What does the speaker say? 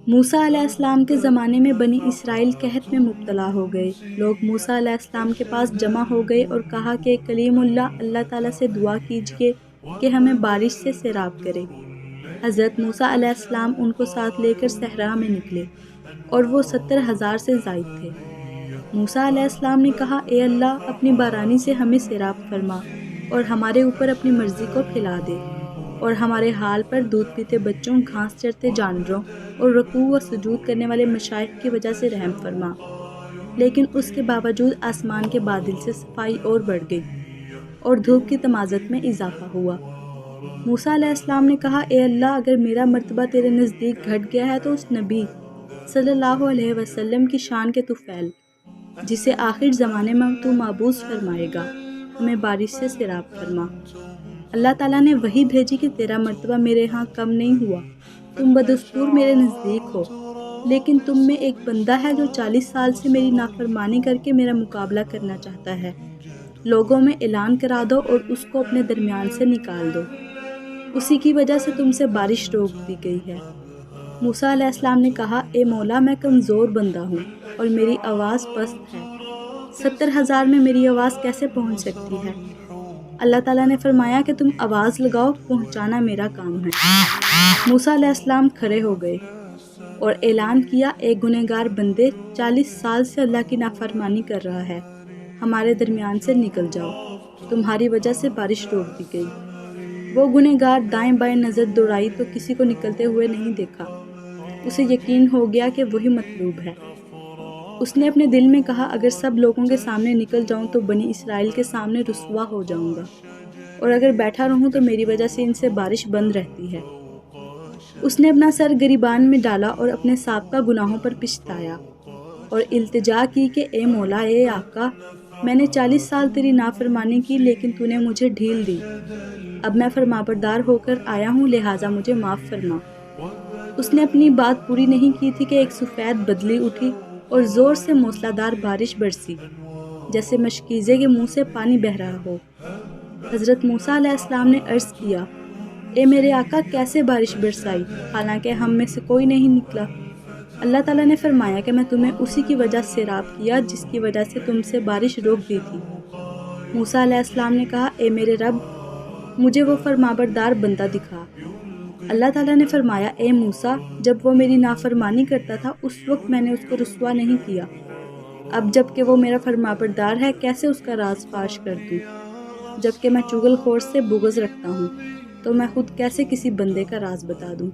موسیٰ علیہ السلام کے زمانے میں بنی اسرائیل قحط میں مبتلا ہو گئے۔ لوگ موسیٰ علیہ السلام کے پاس جمع ہو گئے اور کہا کہ کلیم اللہ تعالیٰ سے دعا کیجیے کہ ہمیں بارش سے سیراب کرے۔ حضرت موسیٰ علیہ السلام ان کو ساتھ لے کر صحرا میں نکلے اور وہ 70,000 سے زائد تھے۔ موسیٰ علیہ السلام نے کہا، اے اللہ، اپنی بارانی سے ہمیں سیراب فرما اور ہمارے اوپر اپنی مرضی کو پھیلا دے، اور ہمارے حال پر دودھ پیتے بچوں، گھاس چرتے جانوروں اور رکوع و سجود کرنے والے مشائخ کی وجہ سے رحم فرما۔ لیکن اس کے باوجود آسمان کے بادل سے صفائی اور بڑھ گئی اور دھوپ کی تمازت میں اضافہ ہوا۔ موسیٰ علیہ السلام نے کہا، اے اللہ، اگر میرا مرتبہ تیرے نزدیک گھٹ گیا ہے تو اس نبی صلی اللہ علیہ وسلم کی شان کے طفیل، جسے آخر زمانے میں تو مبعوث فرمائے گا، ہمیں بارش سے سیراب فرما۔ اللہ تعالیٰ نے وحی بھیجی کہ تیرا مرتبہ میرے ہاں کم نہیں ہوا، تم بدستور میرے نزدیک ہو، لیکن تم میں ایک بندہ ہے جو 40 سال سے میری نافرمانی کر کے میرا مقابلہ کرنا چاہتا ہے۔ لوگوں میں اعلان کرا دو اور اس کو اپنے درمیان سے نکال دو، اسی کی وجہ سے تم سے بارش روک دی گئی ہے۔ موسیٰ علیہ السلام نے کہا، اے مولا، میں کمزور بندہ ہوں اور میری آواز پست ہے، 70,000 میں میری آواز کیسے پہنچ سکتی ہے؟ اللہ تعالیٰ نے فرمایا کہ تم آواز لگاؤ، پہنچانا میرا کام ہے۔ موسیٰ علیہ السلام کھڑے ہو گئے اور اعلان کیا، اے گنہگار بندے، 40 سال سے اللہ کی نافرمانی کر رہا ہے، ہمارے درمیان سے نکل جاؤ، تمہاری وجہ سے بارش روک دی گئی۔ وہ گنہگار دائیں بائیں نظر دوڑائی تو کسی کو نکلتے ہوئے نہیں دیکھا۔ اسے یقین ہو گیا کہ وہی مطلوب ہے۔ اس نے اپنے دل میں کہا، اگر سب لوگوں کے سامنے نکل جاؤں تو بنی اسرائیل کے سامنے رسوا ہو جاؤں گا، اور اگر بیٹھا رہوں تو میری وجہ سے ان سے بارش بند رہتی ہے۔ اس نے اپنا سر گریبان میں ڈالا اور اپنے سابقہ گناہوں پر پچھتایا اور التجا کی کہ اے مولا، اے آقا، میں نے 40 سال تیری نافرمانی کی، لیکن تو نے مجھے ڈھیل دی۔ اب میں فرمانبردار ہو کر آیا ہوں، لہٰذا مجھے معاف فرما۔ اس نے اپنی بات پوری نہیں کی تھی کہ ایک سفید بدلی اٹھی اور زور سے موسلا دار بارش برسی، جیسے مشکیزے کے منہ سے پانی بہہ رہا ہو۔ حضرت موسیٰ علیہ السلام نے عرض کیا، اے میرے آقا، کیسے بارش برسائی حالانکہ ہم میں سے کوئی نہیں نکلا؟ اللہ تعالیٰ نے فرمایا کہ میں تمہیں اسی کی وجہ سے سیراب کیا جس کی وجہ سے تم سے بارش روک دی تھی۔ موسیٰ علیہ السلام نے کہا، اے میرے رب، مجھے وہ فرمانبردار بندہ دکھا۔ اللہ تعالیٰ نے فرمایا، اے موسیٰ، جب وہ میری نافرمانی کرتا تھا اس وقت میں نے اس کو رسوا نہیں کیا، اب جب کہ وہ میرا فرمانبردار ہے کیسے اس کا راز فاش کر دوں؟ جب کہ میں چغل خور سے بغض رکھتا ہوں تو میں خود کیسے کسی بندے کا راز بتا دوں؟